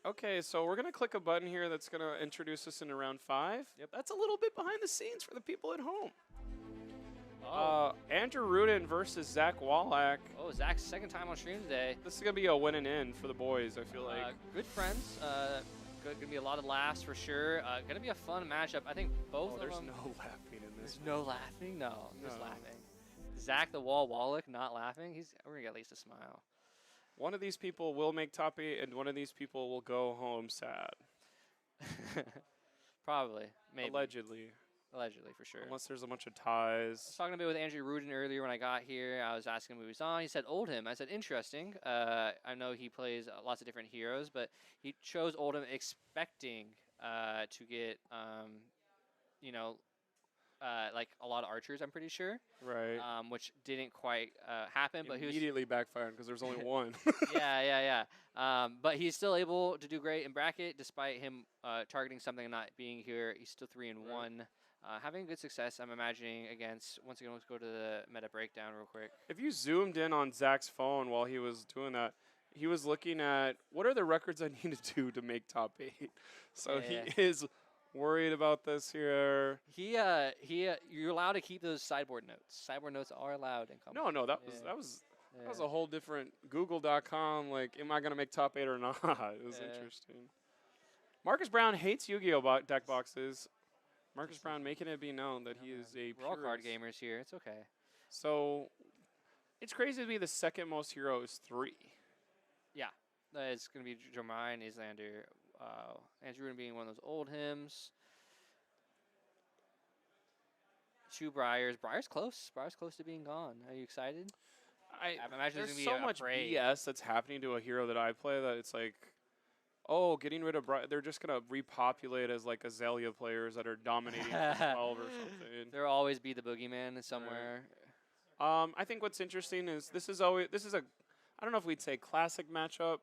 Okay, so we're gonna click a button here that's gonna introduce us into round 5. Yep. That's a little bit behind the scenes for the people at home. Oh. Andrew Rudin versus Zach Wallach. Oh, Zach's second time on stream today. This is gonna be a win and in for the boys. I feel like. Good friends. Gonna be a lot of laughs for sure. Gonna be a fun matchup. I think both of there's them. no laughing in this. There's no laughing. No, just No. laughing. Zach the Wall Wallach not laughing. We're gonna get at least a smile. One of these people will make top 8, and one of these people will go home sad. Probably, maybe. Allegedly. Allegedly, for sure. Unless there's a bunch of I was ties. talking a bit with Andrew Rudin earlier when I got here. I was asking him who he was on. He said Oldhim. I said, interesting. I know he plays lots of different heroes, but he chose Oldhim expecting to get, like a lot of archers, I'm pretty sure. Right. Which didn't quite happen. But he was Immediately backfired because there's only one. yeah. But he's still able to do great in bracket despite him targeting something and not being here. He's still 3-1. Having good success, I'm imagining, against, once again, let's go to the meta breakdown real quick. If you zoomed in on Zach's phone while he was doing that, he was looking at what are the records I need to do to make top 8. So Yeah. he is worried about this here. You're allowed to keep those sideboard notes. Sideboard notes are allowed in competition. No, that was a whole different Google.com. Like, am I gonna make top 8 or not? It was interesting. Marcus Brown hates Yu-Gi-Oh deck boxes. Marcus Brown making it be known that he is a We're all card purist. gamers here. It's okay. So it's crazy to be the second most heroes 3. Yeah. It's going to be Dromai and Islander. Andrew Rudin being one of those old hymns. 2 Briars. Briar's close. Briar's close to being gone. Are you excited? I imagine there's there's so gonna be much a parade. BS that's happening to a hero that I play that it's like, oh, getting rid of they're just gonna repopulate as like Azalea players that are dominating for 12 or something. There'll always be the boogeyman somewhere. I think what's interesting is this is a I don't know if we'd say classic matchup,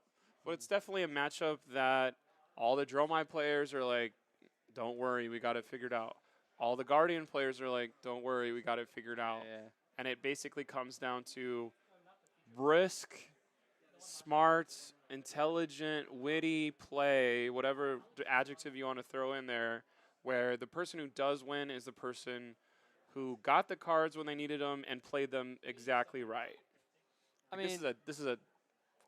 but it's definitely a matchup that all the Dromai players are like, don't worry, we got it figured out. All the Guardian players are like, don't worry, we got it figured out. Yeah. And it basically comes down to brisk, smart, intelligent, witty play, whatever adjective you want to throw in there, where the person who does win is the person who got the cards when they needed them and played them exactly right. I mean, this is a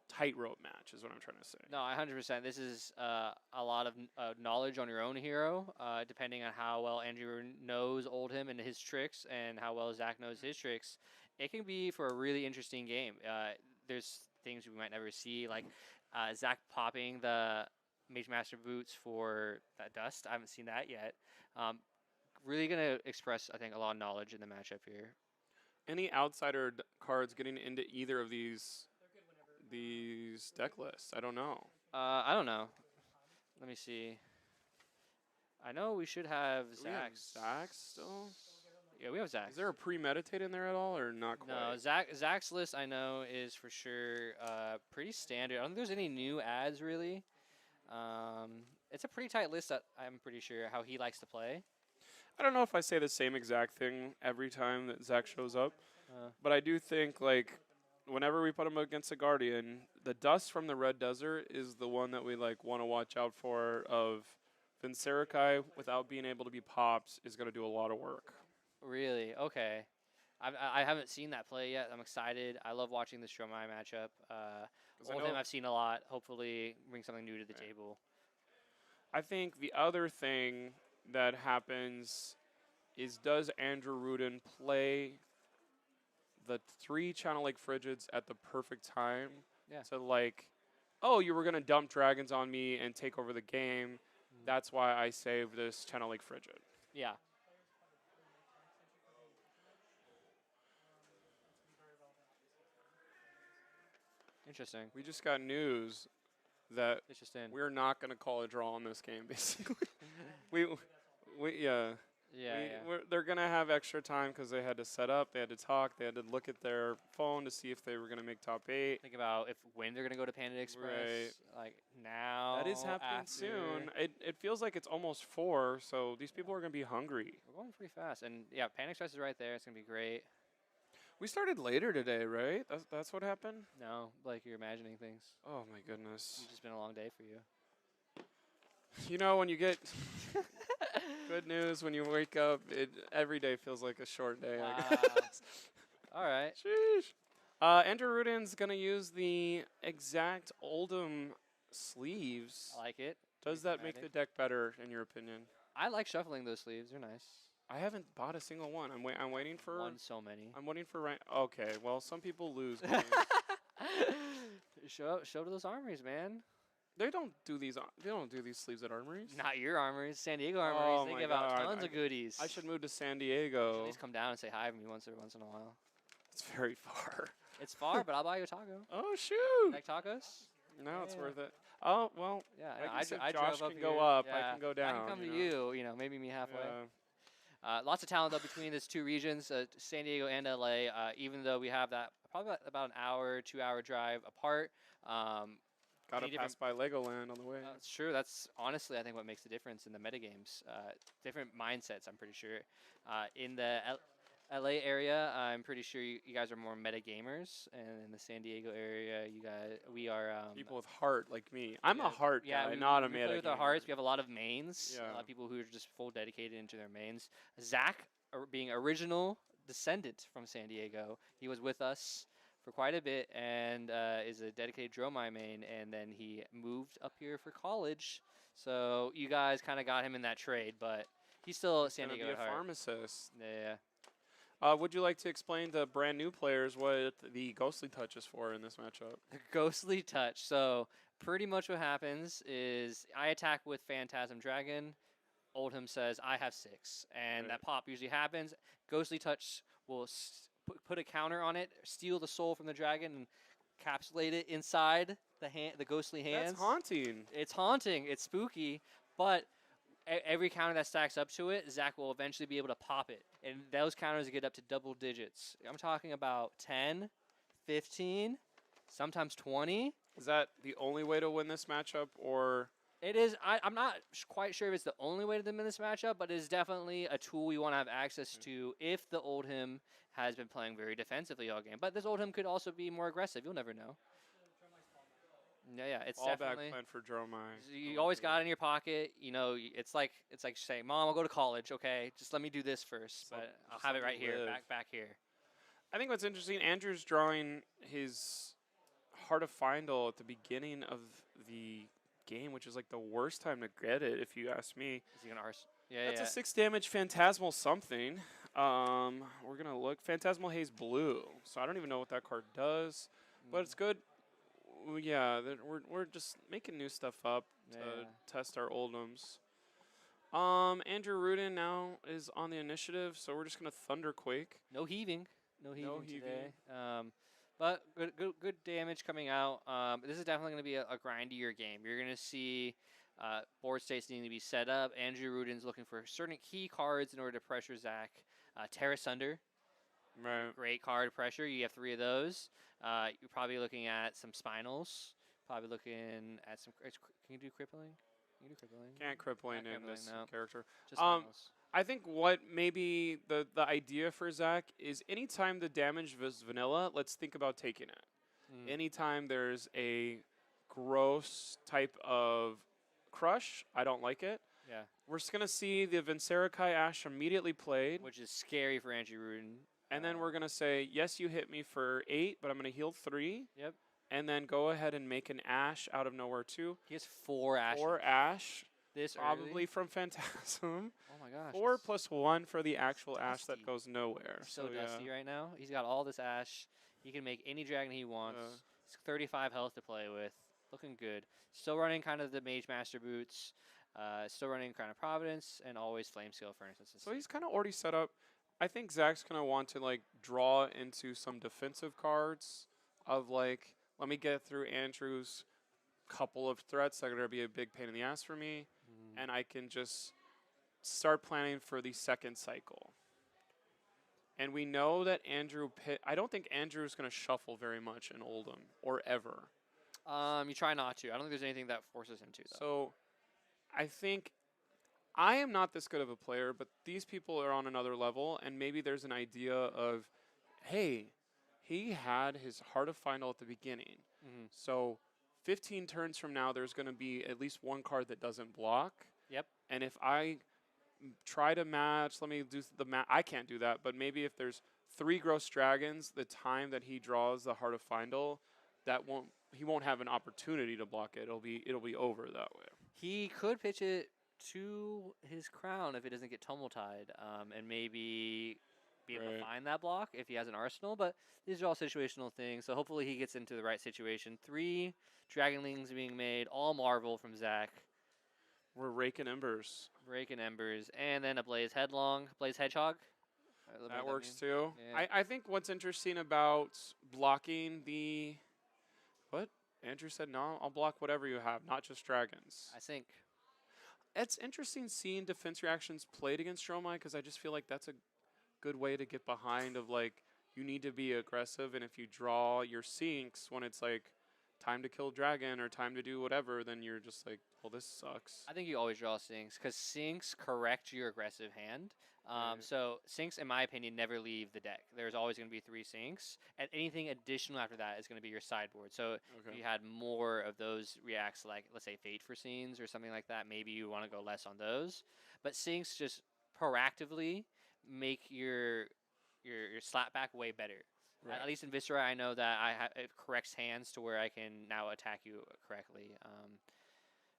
tightrope match, is what I'm trying to say. No, 100%. This is a lot of knowledge on your own hero, depending on how well Andrew knows Oldhim and his tricks, and how well Zach knows his tricks. It can be for a really interesting game. There's things we might never see, like Zach popping the Mage Master boots for that dust. I haven't seen that yet. Really going to express, I think, a lot of knowledge in the matchup here. Any outsider cards getting into either of these deck lists? I don't know. I don't know. Let me see. I know we should have Zach. Zach still? Yeah, we have Zach. Is there a premeditate in there at all, or not quite? No, Zach's list I know is for sure pretty standard. I don't think there's any new ads really. It's a pretty tight list that I'm pretty sure how he likes to play. I don't know if I say the same exact thing every time that Zach shows up, but I do think like whenever we put him against a Guardian, the dust from the Red Desert is the one that we like want to watch out for. Of Vincerikai without being able to be popped is going to do a lot of work. Really? Okay. I haven't seen that play yet. I'm excited. I love watching this Dromai matchup. Oldhim I've seen a lot. Hopefully bring something new to the table. I think the other thing that happens is, does Andrew Rudin play the 3 Channel Lake Frigids at the perfect time? Yeah. So like, oh, you were going to dump dragons on me and take over the game. That's why I saved this Channel Lake Frigid. Yeah. Interesting. We just got news that Interesting. we're not going to call a draw on this game, basically. They're going to have extra time because they had to set up, they had to talk, they had to look at their phone to see if they were going to make top 8. Think about when they're going to go to Panda Express. Right. Like now. That is happening soon. It feels like it's almost 4, so these people are going to be hungry. We're going pretty fast. And yeah, Panda Express is right there. It's going to be great. We started later today, right? That's what happened? No, like you're imagining things. Oh, my goodness. It's just been a long day for you. You know, when you get good news when you wake up, every day feels like a short day, I Wow. guess. All right. Sheesh. Andrew Rudin's going to use the exact Oldhim sleeves. I like it. Does Pretty that make the thematic. deck better, in your opinion? I like shuffling those sleeves. They're nice. I haven't bought a single one. I'm waiting for. Won so many. I'm waiting for. Okay, well, some people lose games. show to those armories, man. They don't do these. They don't do these sleeves at armories. Not your armories, San Diego armories. Oh They my give out God, tons of goodies. I should move to San At Diego. least come down and say hi to me once in a while. It's very far. It's far, but I'll buy you a taco. Oh shoot! Like tacos? No, it's Yeah. worth it. Oh well. Yeah, I guess if I Josh drove can up go here. up, Yeah. I can go down. I can come to know? you. You know, maybe me halfway. Yeah. Lots of talent though between these two regions, San Diego and LA. Even though we have that probably about an hour, 2 hour drive apart. Gotta many pass by Legoland on the way. That's true. That's honestly, I think, what makes the difference in the metagames. Different mindsets, I'm pretty sure. In the LA area, I'm pretty sure you guys are more meta gamers, and in the San Diego area, we are People with heart like me. I'm a heart guy, we, not a we meta play with our gamer. hearts. We have a lot of mains. Yeah. A lot of people who are just full dedicated into their mains. Zach, being original descendant from San Diego, he was with us for quite a bit and is a dedicated Dromai main, and then he moved up here for college. So you guys kind of got him in that trade, but he's still He's San gonna Diego be a at heart. pharmacist. Yeah. Would you like to explain to brand new players what the ghostly touch is for in this matchup? The ghostly touch. So pretty much what happens is I attack with Phantasm Dragon. Oldhim says I have 6, and Right. that pop usually happens. Ghostly touch will put a counter on it, steal the soul from the dragon, and encapsulate it inside the ghostly hands. That's haunting. It's haunting. It's spooky, but every counter that stacks up to it, Zach will eventually be able to pop it. And those counters get up to double digits. I'm talking about 10, 15, sometimes 20. Is that the only way to win this matchup, or It is. I'm not quite sure if it's the only way to win this matchup, but it is definitely a tool you want to have access to if the Oldhim has been playing very defensively all game. But this Oldhim could also be more aggressive. You'll never know. Yeah, it's fallback definitely. plan for Dromai? You always got it in your pocket. You know, it's like saying, "Mom, I'll go to college. Okay, just let me do this first, but I'll just have let it right me here, live." back here." I think what's interesting, Andrew's drawing his Heart of Findle at the beginning of the game, which is like the worst time to get it, if you ask me. Is he gonna arse? Yeah, That's yeah. a 6 damage Phantasmal something. We're gonna look Phantasmal Haze Blue. So I don't even know what that card does, but it's good. Yeah, we're just making new stuff up to Yeah. test our Oldhims. Andrew Rudin now is on the initiative, so we're just gonna Thunderquake. No heaving. No No heaving today. But good damage coming out. This is definitely going to be a grindier game. You're going to see board states needing to be set up. Andrew Rudin's looking for certain key cards in order to pressure Zach. Terra Sunder, Right. great card pressure. You have 3 of those. You're probably looking at some Spinals. Probably looking at some. Can you do Crippling? You can do Crippling. Can't crippling Not in crippling, this no. character. Just Spinals. I think what maybe the idea for Zach is anytime the damage was vanilla, let's think about taking it. Mm. Anytime there's a gross type of crush, I don't like it. Yeah. We're just going to see the Vincerakai Ash immediately played. Which is scary for Andrew Rudin. And then we're going to say, yes, you hit me for 8, but I'm going to heal 3. Yep. And then go ahead and make an Ash out of nowhere, too. He has 4 Ashes. 4 Ash, This probably early? from Phantasm. Oh my gosh. 4 that's plus 1 for the actual Ash dusty. that goes nowhere. so yeah. dusty right now. He's got all this Ash. He can make any dragon he wants. He's 35 health to play with. Looking good. Still running kind of the Mage Master boots. Still running Crown of Providence and always Flame Scale Furnace. So he's kind of already set up. I think Zach's going to want to like draw into some defensive cards of like, let me get through Andrew's couple of threats that are going to be a big pain in the ass for me, and I can just start planning for the second cycle. And we know that I don't think Andrew's going to shuffle very much in Oldhim or ever. You try not to. I don't think there's anything that forces him to, though. So I think I am not this good of a player, but these people are on another level, and maybe there's an idea of, hey, he had his Heart of Final at the beginning. Mhm. So 15 turns from now, there's going to be at least one card that doesn't block. Yep. And if I try to match, let me do the match. I can't do that, but maybe if there's 3 gross dragons, the time that he draws the Heart of Findle, he won't have an opportunity to block it. It'll be over that way. He could pitch it to his crown if it doesn't get tumble tied, and maybe be able to find that block if he has an arsenal. But these are all situational things, so hopefully he gets into the right situation. 3 Dragonlings being made, all Marvel from Zach. We're raking embers. Raking embers, and then a Blaze Hedgehog. That works too. Yeah. I think what's interesting about blocking what? Andrew said no, I'll block whatever you have, not just dragons. I think. It's interesting seeing defense reactions played against Dromai because I just feel like that's a good way to get behind of like you need to be aggressive, and if you draw your sinks when it's like time to kill dragon or time to do whatever, then you're just like, well, this sucks. I think you always draw sinks because sinks correct your aggressive hand. So sinks, in my opinion, never leave the deck. There's always going to be 3 sinks, and anything additional after that is going to be your sideboard. So if you had more of those reacts, like let's say Fate for Scenes or something like that, maybe you want to go less on those. But sinks just proactively make your slapback way better. Right. At least in Viscera, I know that it corrects hands to where I can now attack you correctly.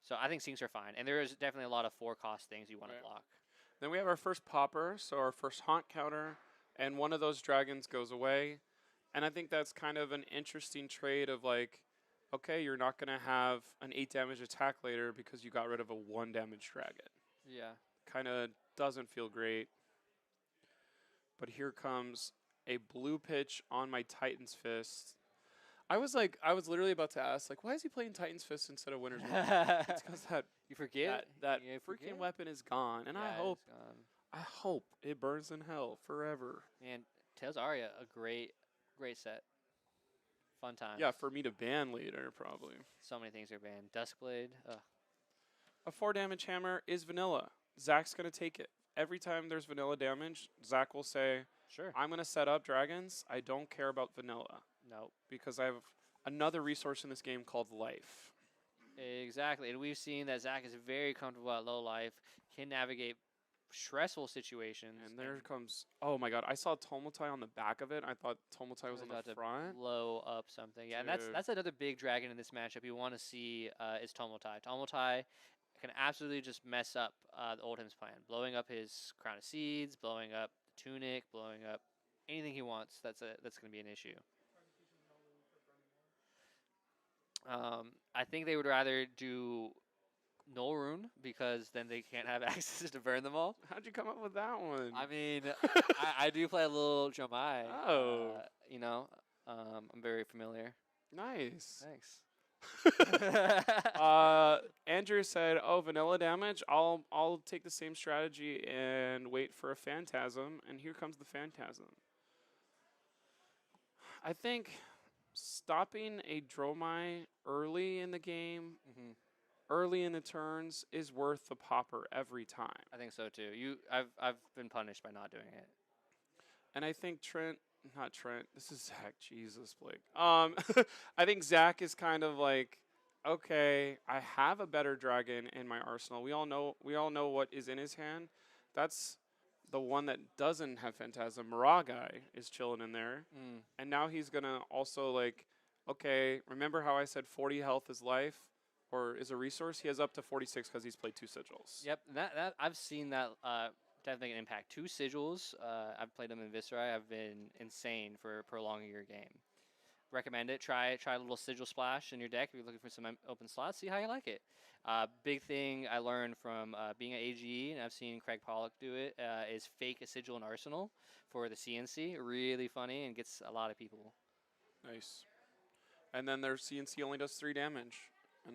So I think sinks are fine, and there is definitely a lot of 4-cost things you want to block. Then we have our first popper, so our first haunt counter, and one of those dragons goes away. And I think that's kind of an interesting trade of like, okay, you're not going to have an 8 damage attack later because you got rid of a 1 damage dragon. Yeah. Kind of doesn't feel great. But here comes a blue pitch on my Titan's Fist. I was literally about to ask, like, why is he playing Titan's Fist instead of Winter's Weapon? It's because you forget that freaking weapon is gone, and I hope it burns in hell forever. Man, Tails Aria, a great set. Fun time. Yeah, for me to ban later, probably. So many things are banned. Duskblade. Ugh. A 4 damage hammer is vanilla. Zach's gonna take it. Every time there's vanilla damage, Zach will say, "Sure, I'm gonna set up dragons. I don't care about vanilla." Nope. Because I have another resource in this game called life. Exactly, and we've seen that Zach is very comfortable at low life, can navigate stressful situations. And there comes, oh my god, I saw Tomotai on the back of it. I thought Tomotai was on the front. Blow up something. Yeah, and that's another big dragon in this matchup you want to see is Tomotai. Tomotai can absolutely just mess up the Oldhim's plan, blowing up his Crown of Seeds, blowing up the Tunic, blowing up anything he wants. That's going to be an issue. I think they would rather do Null Rune because then they can't have access to burn them all. How'd you come up with that one? I mean, I do play a little Dromai. Oh. I'm very familiar. Nice. Thanks. Andrew said, "Oh, vanilla damage. I'll take the same strategy and wait for a Phantasm." And here comes the Phantasm. I think stopping a Dromai early in the game, early in the turns, is worth the popper every time. I think so too. I've been punished by not doing it. And I think not Trent. This is Zach. Jesus, Blake. I think Zach is kind of like, okay, I have a better dragon in my arsenal. We all know what is in his hand. That's the one that doesn't have Phantasm. Maragai is chilling in there. And now he's going to also like, okay, remember how I said 40 health is life or is a resource? He has up to 46 because he's played 2 sigils. Yep, that I've seen that definitely an impact. 2 sigils, I've played them in Viscera. I've been insane for prolonging your game. Recommend it. Try a little sigil splash in your deck if you're looking for some open slots. See how you like it. Big thing I learned from being at AGE, and I've seen Craig Pollock do it, is fake a sigil in Arsenal for the CNC. Really funny and gets a lot of people. Nice. And then their CNC only does 3 damage. And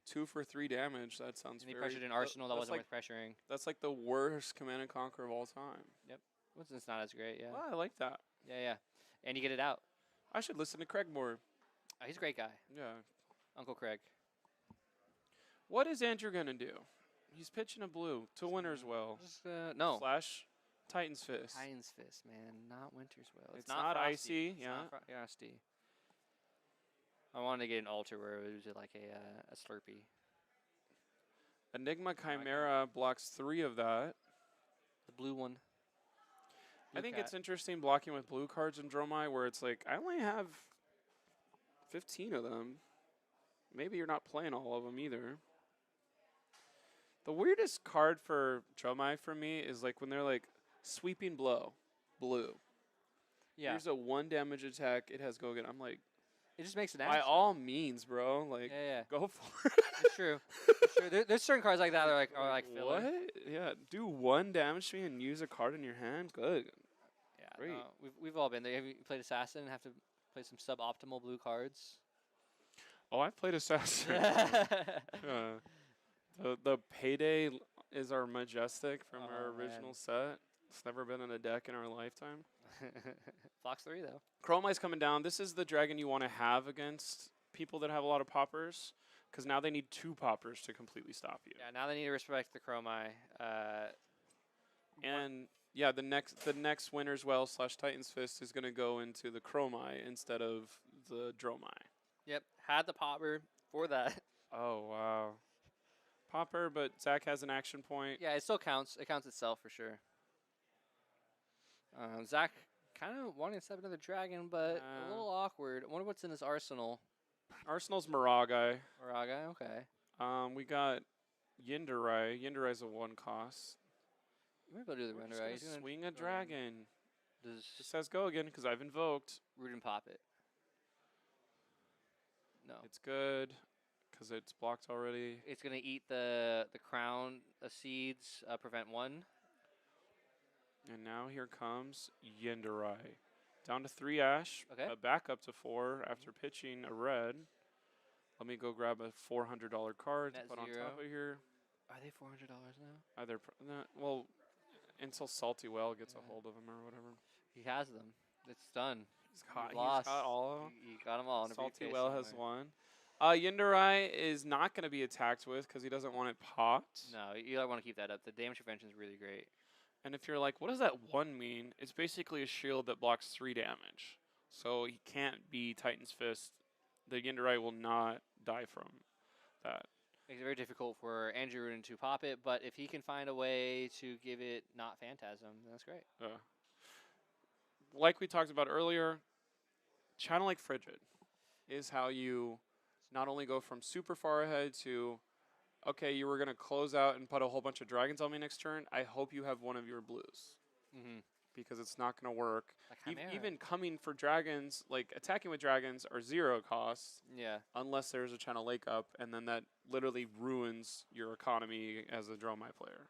2 for 3 damage. That sounds and he very... pressured an Arsenal that wasn't worth pressuring. That's like the worst Command and Conquer of all time. Yep. It's not as great, yeah. Well, I like that. Yeah. And you get it out. I should listen to Craig more. He's a great guy. Yeah. Uncle Craig. What is Andrew going to do? He's pitching a blue to Winter's Well. No. Slash Titan's Fist. Titan's Fist, man. Not Winter's Well. It's not frosty. icy. It's yeah. not frosty. I wanted to get an altar where it was like a Slurpee. Enigma Chimera blocks 3 of that. The blue one. I think it's interesting blocking with blue cards in Dromai where it's like, I only have 15 of them. Maybe you're not playing all of them either. The weirdest card for Dromai for me is like when they're like, sweeping blow, blue. Yeah. Here's a 1 damage attack. It has go again. I'm like, It just makes an by action. all means, bro. Like, Yeah. go for it. It's true. It's true. There's certain cards like that that are like filler. What? Yeah, do 1 damage to me and use a card in your hand. Good. Yeah, Great. no, we've all been there. Have you played Assassin and have to play some suboptimal blue cards? Oh, I've played Assassin. The Payday is our Majestic from our original set. It's never been in a deck in our lifetime. Fox 3, though. Chromai's coming down. This is the dragon you want to have against people that have a lot of poppers, because now they need 2 poppers to completely stop you. Yeah, now they need to respect the Dromai. And yeah, the next Winner's Well / Titan's Fist is going to go into the Dromai instead of the Dromai. Yep, had the popper for that. Oh, wow. Popper, but Zach has an action point. Yeah, it still counts. It counts itself for sure. Zach kind of wanting to set another dragon, but a little awkward. I wonder what's in his arsenal. Arsenal's Miragai. Miragai, okay. We got Yindarai. Yindarai's a 1 cost. We're going to do the render, right? Swing a dragon. Does Just says go again because I've invoked. Rudin pop it? No. It's good because it's blocked already. It's going to eat the crown seeds, prevent 1. And now here comes Yindarai. Down to 3 ash. Okay. Back up to 4 after pitching a red. Let me go grab a $400 card to put on top of here. Are they $400 now? Either well, until Salty Well gets a hold of them or whatever. He has them. It's done. He's got all of them. He got them all. In a Salty briefcase Well has somewhere. 1. Yindarai is not going to be attacked with because he doesn't want it popped. No, you want to keep that up. The damage prevention is really great. And if you're like, what does that 1 mean? It's basically a shield that blocks 3 damage. So he can't be Titan's Fist. The Yindarai will not die from that. Makes it very difficult for Andrew Rudin to pop it, but if he can find a way to give it not Phantasm, then that's great. Like we talked about earlier, Channel Lake Frigid is how you not only go from super far ahead to, okay, you were going to close out and put a whole bunch of dragons on me next turn. I hope you have one of your blues. Because it's not going to work. Even coming for dragons, like attacking with dragons are 0 costs. Yeah. Unless there's a Channel Lake up, and then that literally ruins your economy as a Dromai player.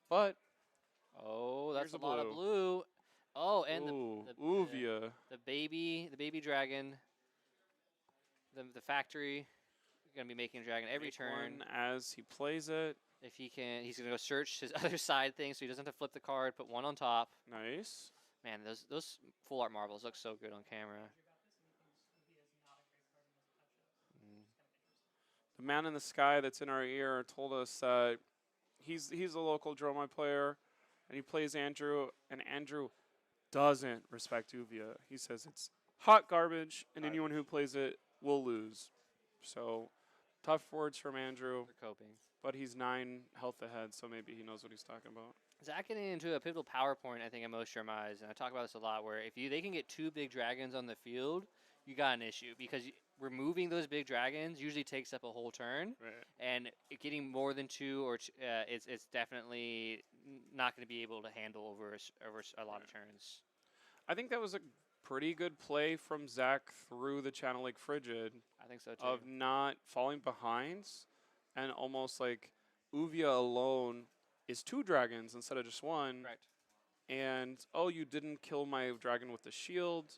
But that's a lot of blue. Oh, and the baby dragon. The factory gonna be making a dragon every turn as he plays it. If he can, he's gonna go search his other side thing, so he doesn't have to flip the card. Put 1 on top. Nice. Man, those full art marbles look so good on camera. The man in the sky that's in our ear told us that he's a local Dromai player, and he plays Andrew, and Andrew doesn't respect Uvia. He says it's hot garbage, and anyone who plays it will lose. So, tough words from Andrew. They're coping. But he's 9 health ahead, so maybe he knows what he's talking about. Zach getting into a pivotal power point, I think, in most Dromais, and I talk about this a lot, where if they can get 2 big dragons on the field, you got an issue, because removing those big dragons usually takes up a whole turn, and getting more than 2 or it's definitely not going to be able to handle over a lot of turns. I think that was a pretty good play from Zach through the Channel Lake Frigid. I think so too. Of not falling behind, and almost like Uvia alone is 2 dragons instead of just 1. Right. And, oh, you didn't kill my dragon with the shield.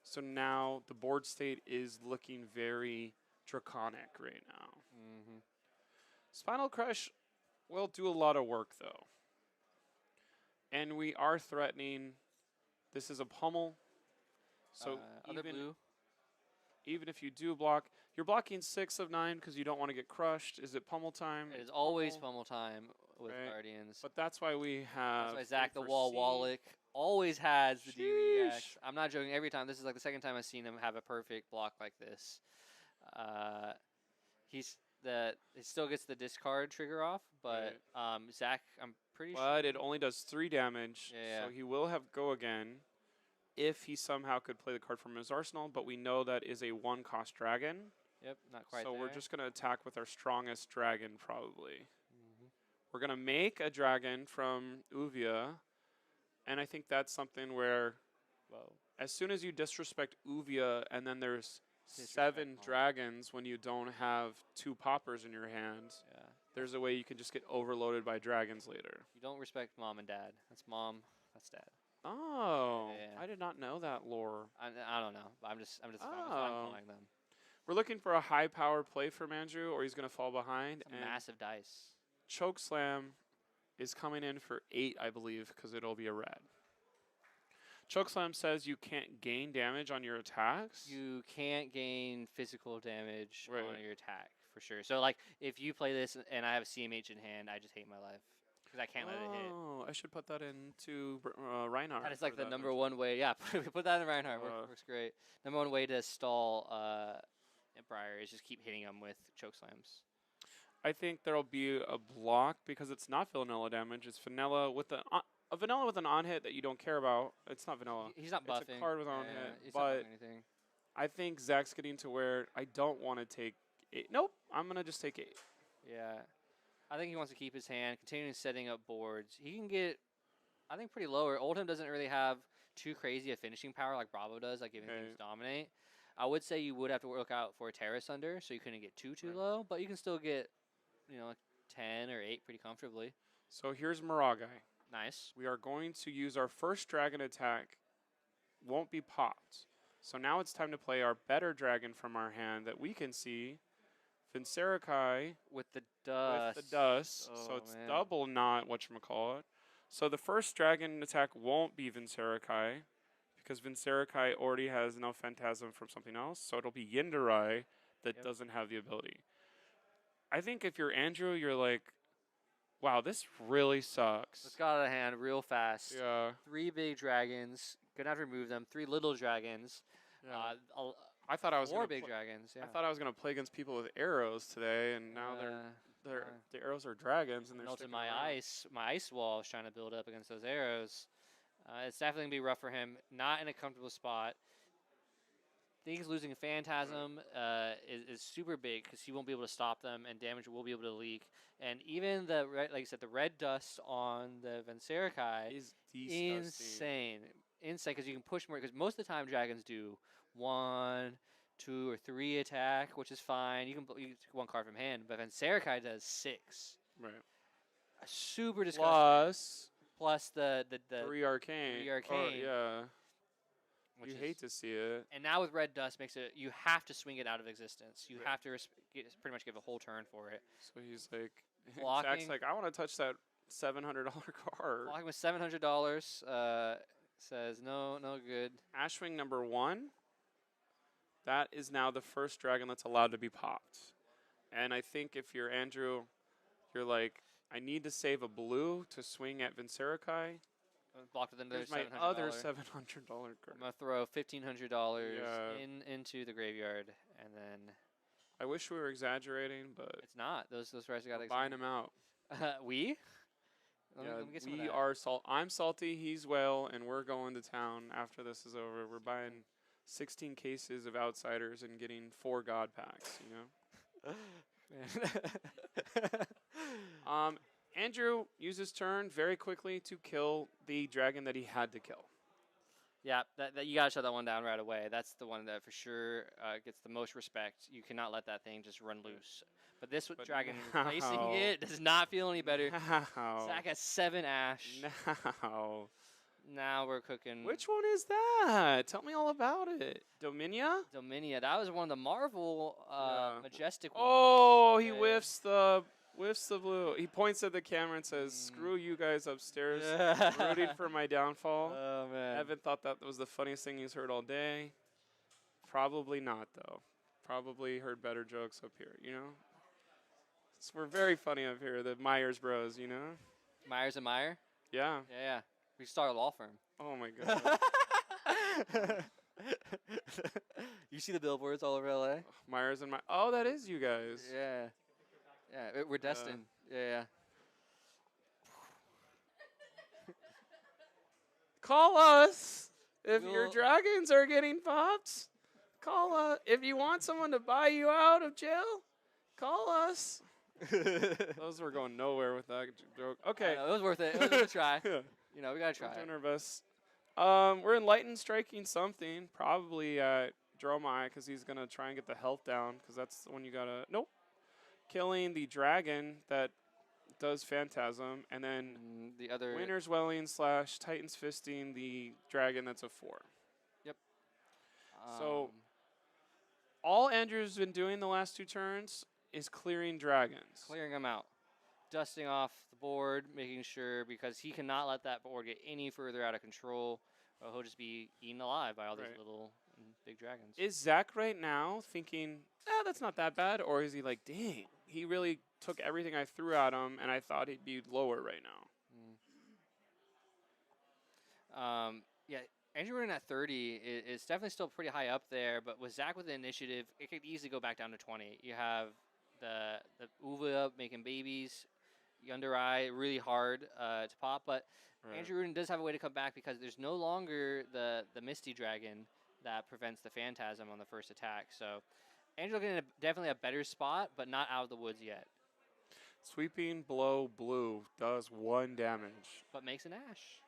So now the board state is looking very draconic right now. Spinal Crush will do a lot of work, though. And we are threatening. This is a pummel. So even if you do block, you're blocking 6 of 9 because you don't want to get crushed. Is it pummel time? It is always pummel time with Guardians. But that's why we have. That's why Zach the Wall Wallach always has the Sheesh. DVX. I'm not joking. Every time, this is like the second time I've seen him have a perfect block like this. Uh, he's it still gets the discard trigger off, but Zach, I'm pretty sure. But it only does 3 damage, Yeah, so he will have go again if he somehow could play the card from his arsenal, but we know that is a 1-cost dragon. Yep, not quite So there. we're just going to attack with our strongest dragon, probably. Mhm. We're going to make a dragon from Uvia, and I think that's something where Whoa. as soon as you disrespect Uvia and then there's Disrespect 7 Mom. dragons when you don't have 2 poppers in your hand, Yeah. there's a way you can just get overloaded by dragons later. You don't respect mom and dad. That's mom. That's dad. Oh, Yeah. I did not know that lore. I don't know. I'm just fun Oh. calling them. We're looking for a high power play from Andrew, or he's going to fall behind. It's a And massive dice. Choke Slam is coming in for 8, I believe, because it'll be a red. Choke Slam says you can't gain damage on your attacks. You can't gain physical damage Right. on your attack for sure. So like if you play this and I have a CMH in hand, I just hate my life because I can't let it hit. Oh, I should put that into Reinhardt. That is like for the number one way. Yeah, put that in Reinhardt. Works great. Number one way to stall Briar is just keep hitting him with choke slams. I think there'll be a block because it's not vanilla damage. It's vanilla with a vanilla with an on hit that you don't care about. It's not vanilla. He's not buffing. It's a card with on Yeah, hit, he's not but doing anything. I think Zach's getting to where I don't want to take 8. Nope, I'm gonna just take 8. Yeah, I think he wants to keep his hand, continuing setting up boards. He can get, I think, pretty lower. Oldhim doesn't really have too crazy a finishing power like Bravo does, like giving things dominate. I would say you would have to look out for a Terrace under, so you couldn't get too low, but you can still get, like 10 or 8 pretty comfortably. So here's Maragai. Nice. We are going to use our first dragon attack. Won't be popped. So now it's time to play our better dragon from our hand that we can see. Vincerakai With the dust. with the dust. Oh, So it's man. double not whatchamacallit. So the first dragon attack won't be Vincerakai because Vincerakai already has no phantasm from something else. So it'll be Yindarai that doesn't have the ability. I think if you're Andrew, you're like, wow, this really sucks. Let's got out of hand real fast. Yeah. 3 big dragons. Gonna have to remove them. 3 little dragons. Yeah. I thought I was 4 gonna big dragons. Yeah. I thought I was gonna play against people with arrows today, and now the arrows are dragons, and they're melted sticking my around. ice wall is trying to build up against those arrows. It's definitely gonna be rough for him. Not in a comfortable spot. I think he's losing Phantasm is super big because he won't be able to stop them, and damage will be able to leak. And even the red, like I said, the red dust on the Vincerakai Is disgusting. insane because you can push more. Because most of the time dragons do 1, 2, or 3 attack, which is fine. You can take 1 card from hand, but Vincerakai does 6. Right. Super disgusting. Plus the 3 arcane. 3 arcane. Yeah. Which You is, hate to see it. And now with red dust makes it you have to swing it out of existence. You have to pretty much give a whole turn for it. So he's like, Blocking. Zach's like, I want to touch that $700 card. Blocking with $700 says no good. Ashwing number 1. That is now the first dragon that's allowed to be popped. And I think if you're Andrew, you're like, I need to save a blue to swing at Vincerakai. Blocked with another Here's my $700. other $700 card. I'm gonna throw $1,500 Yeah. into the graveyard, and then I wish we were exaggerating, but it's not. Those prices got buying them out. we. Let Yeah, me get some of we that. are I'm salty. He's whale, and we're going to town after this is over. We're buying 16 cases of outsiders and getting 4 god packs. You know. Andrew uses turn very quickly to kill the dragon that he had to kill. Yeah, that you gotta shut that one down right away. That's the one that for sure gets the most respect. You cannot let that thing just run loose. But this dragon replacing it does not feel any better. Now. Zach has 7 ash. Now. Now we're cooking. Which one is that? Tell me all about it. Dominia? Dominia. That was one of the Marvel majestic ones. Oh, he whiffs the blue. He points at the camera and says, "Screw you guys upstairs, rooting for my downfall." Oh man. Evan thought that was the funniest thing he's heard all day. Probably not though. Probably heard better jokes up here. You know. We're very funny up here, the Myers Bros. You know. Myers and Meyer. Yeah. Yeah. We start a law firm. Oh my god. You see the billboards all over LA? Myers and my. Oh, that is you guys. Yeah. Yeah, we're destined. Yeah. Call us if your We'll- dragons are getting popped. Call us if you want someone to buy you out of jail. Call us. Those were going nowhere with that joke. Okay. It was worth it. It was worth a try. Yeah. You know, we gotta try We're it. doing our best. We're enlightened striking something, probably at Dromai, because he's gonna try and get the health down, because that's the one you gotta. Nope. Killing the dragon that does Phantasm, and then The other. Winter's Welling / Titan's Fisting the dragon that's a 4. So- um, All Andrew's been doing the last 2 turns is clearing dragons. clearing them out, dusting off the board, making sure because he cannot let that board get any further out of control, or he'll just be eaten alive by all these Right. little big dragons. Is Zach right now thinking, that's not that bad? Or is he like, dang, he really took everything I threw at him and I thought he'd be lower right now? Yeah, Andrew Rudin at 30 is definitely still pretty high up there, but with Zach with the initiative, it could easily go back down to 20. You have the Uva making babies, Yunderai really hard to pop, but Andrew Rudin does have a way to come back because there's no longer the Misty Dragon that prevents the Phantasm on the first attack. So Andrew getting definitely a better spot, but not out of the woods yet. Sweeping Blow Blue does 1 damage. But makes an Ash.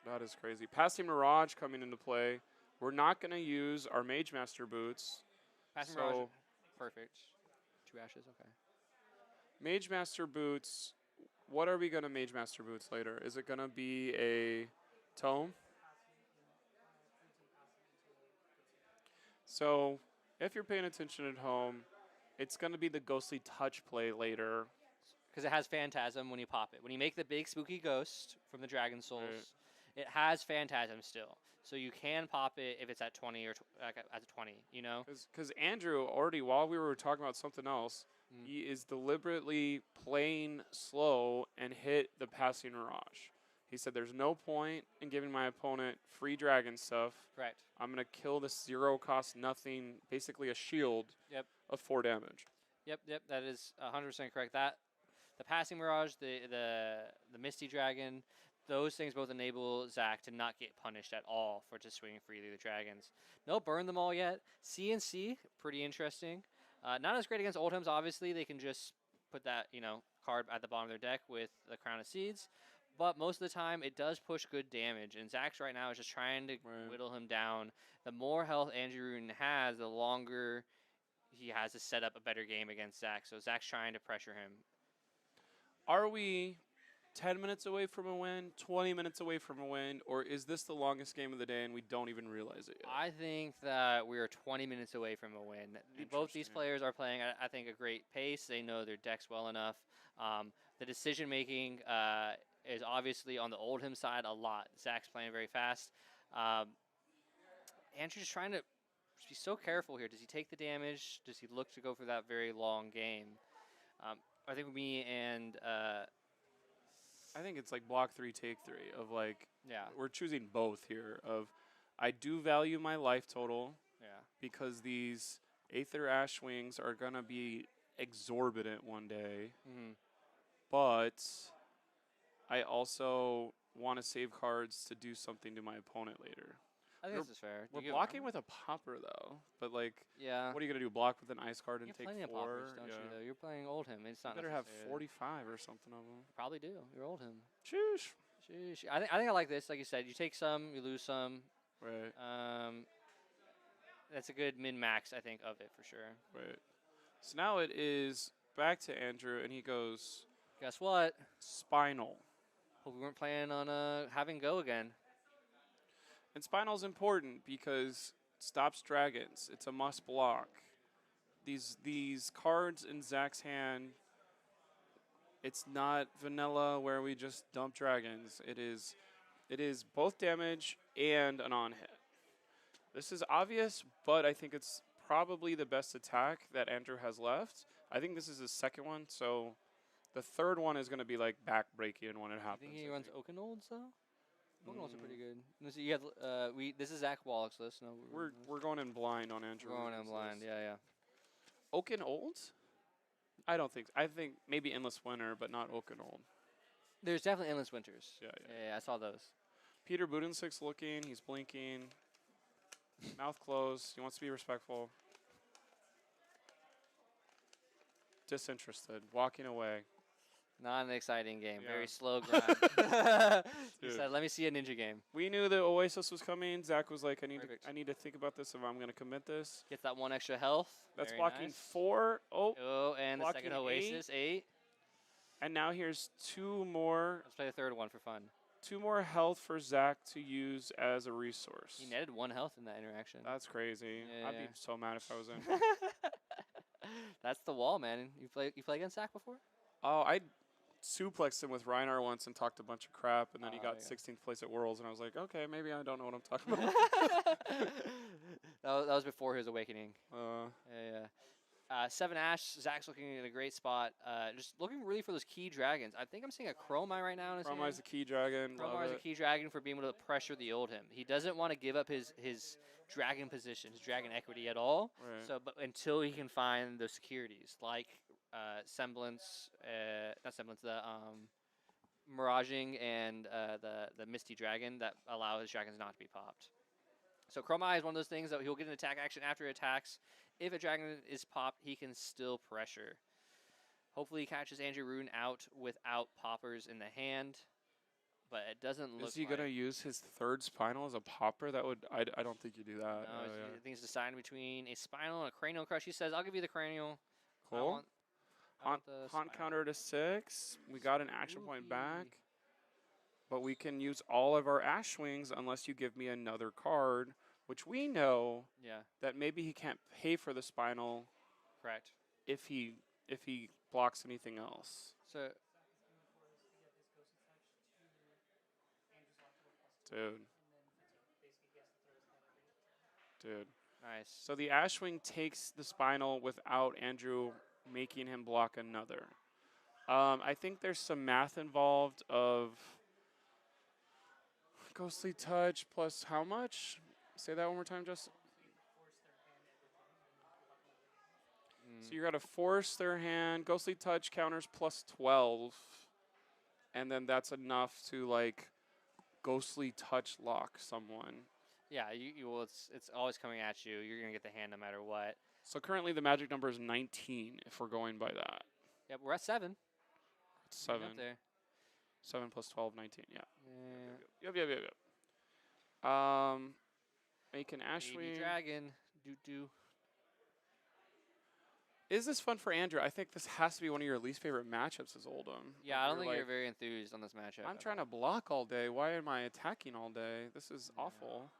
That is crazy. Passing Mirage coming into play. We're not going to use our Mage Master boots. Passing So- Mirage, perfect. 2 Ashes, okay. Mage Master boots. What are we going to Mage Master boots later? Is it going to be a tome? So, if you're paying attention at home, it's going to be the Ghostly Touch play later. Because it has Phantasm when you pop it. When you make the big spooky ghost from the Dragon Souls, Right. it has Phantasm still. So you can pop it if it's at 20 or at 20, you know? Because Andrew, already while we were talking about something else, Mm. he is deliberately playing slow and hit the Passing Mirage. He said there's no point in giving my opponent free dragon stuff. Correct. I'm going to kill this 0 cost nothing, basically a shield Yep. of 4 damage. Yep, that is 100% correct. That the Passing Mirage, the Misty Dragon, those things both enable Zach to not get punished at all for just swinging freely the dragons. No burn them all yet. CNC, pretty interesting. Not as great against Oldhims, obviously. They can just put that, card at the bottom of their deck with the Crown of Seeds. But most of the time, it does push good damage. And Zach's right now is just trying to whittle him down. The more health Andrew Rudin has, the longer he has to set up a better game against Zach. So Zach's trying to pressure him. Are we 10 minutes away from a win, 20 minutes away from a win, or is this the longest game of the day and we don't even realize it yet? I think that we are 20 minutes away from a win. Both these Interesting. players are playing, I think, a great pace. They know their decks well enough. The decision making is obviously on the Oldhim side a lot. Zach's playing very fast. Andrew's just trying to be so careful here. Does he take the damage? Does he look to go for that very long game? I think me and I think it's like block 3, take 3 of like, yeah, we're choosing both here of I do value my life total yeah. because these Aether Ash Wings are going to be exorbitant one day, Mm-hmm. but I also want to save cards to do something to my opponent later. I think this is fair. We're Do you blocking remember? with a popper though, but like, Yeah. what are you going to do? Block with an ice card and You have take plenty of 4? poppers, don't you? Though you're playing Oldhim. It's You not better have necessarily- 45 or something of them. Probably do. You're Oldhim. Sheesh. Sheesh. I think I like this. Like you said, you take some, you lose some. Right, That's a good min max, I think, of it for sure. right. So now it is back to Andrew, and he goes Guess what? Spinal. Hope we weren't planning on having go again. And Spinal's important because it stops dragons. It's a must block. These cards in Zach's hand, it's not vanilla where we just dump dragons. It is both damage and an on-hit. This is obvious, but I think it's probably the best attack that Andrew has left. I think this is his second one, so the third one is going to be like back-breaking when it You happens. think he I runs think. Oakenolds, though? Pokeballs are pretty good. You have this is Zach Wallach's list. No, We're going in blind on Andrew. we're going in blind. Yeah. Oak and Old? I don't think. I think maybe Endless Winter, but not Oak and Old. There's definitely Endless Winters. Yeah. I saw those. Peter Budensik's looking. He's blinking. Mouth closed. He wants to be respectful. Disinterested. Walking away. Not an exciting game. Yeah. Very slow grind. He Dude. said, "Let me see a ninja game." We knew that Oasis was coming. Zach was like, Perfect. I need to think about this if I'm going to commit this. Gets that 1 extra health. That's Very blocking nice. 4. Oh, Oh, and the blocking second Oasis, 8. and now here's 2 more. Let's play the third one for fun. 2 more health for Zach to use as a resource. He netted 1 health in that interaction. That's crazy. Yeah, I'd yeah. be so mad if I was in. That's the wall, man. You play against Zach before? Oh, I suplexed him with Reinar once and talked a bunch of crap, and then he Oh, got yeah. 16th place at Worlds, and I was like, okay, maybe I don't know what I'm talking about. that was before his awakening. uh, Yeah. 7 Ash. Zach's looking in a great spot. Just looking really for those key dragons. I think I'm seeing a Dromai right now in his Dromai's hand. the key dragon. Dromai is a key dragon for being able to pressure the Oldhim. He doesn't want to give up his dragon position, his dragon equity at all. Right. So, but until he can find those securities like semblance, not semblance, the miraging and the misty dragon that allow his dragons not to be popped. So Dromai is one of those things that he'll get an attack action after it attacks. If a dragon is popped, he can still pressure. Hopefully he catches Andrew Rudin out without poppers in the hand. But it doesn't look Is he like gonna use his 3rd spinal as a popper? That would I don't think you do that. No, I think he's deciding between a spinal and a cranial crush. He says, "I'll give you the cranial." I Cool. want the Haunt spinal. counter to 6. We got an action point back. Spooky. But we can use all of our Ash Wings unless you give me another card, which we know Yeah, that maybe he can't pay for the spinal correct. if he blocks anything else. So Dude. nice. So the Ashwing takes the spinal without Andrew making him block another. I think there's some math involved of Ghostly Touch plus how much? Say that one more time, Justin. So you got to force their hand. Ghostly Touch counters plus 12. And then that's enough to, like, Ghostly Touch lock someone. Yeah, you will. It's always coming at you. You're gonna get the hand no matter what. So currently the magic number is 19 if we're going by that. Yep, we're at 7. It's 7. Up there. 7 plus 12, 19, yeah. Yeah. Yep. Make an Baby Ashwing. dragon. Do. Is this fun for Andrew? I think this has to be one of your least favorite matchups as Oldhim. Yeah, I don't think you're very enthused on this matchup. I'm trying to block all day. Why am I attacking all day? This is awful.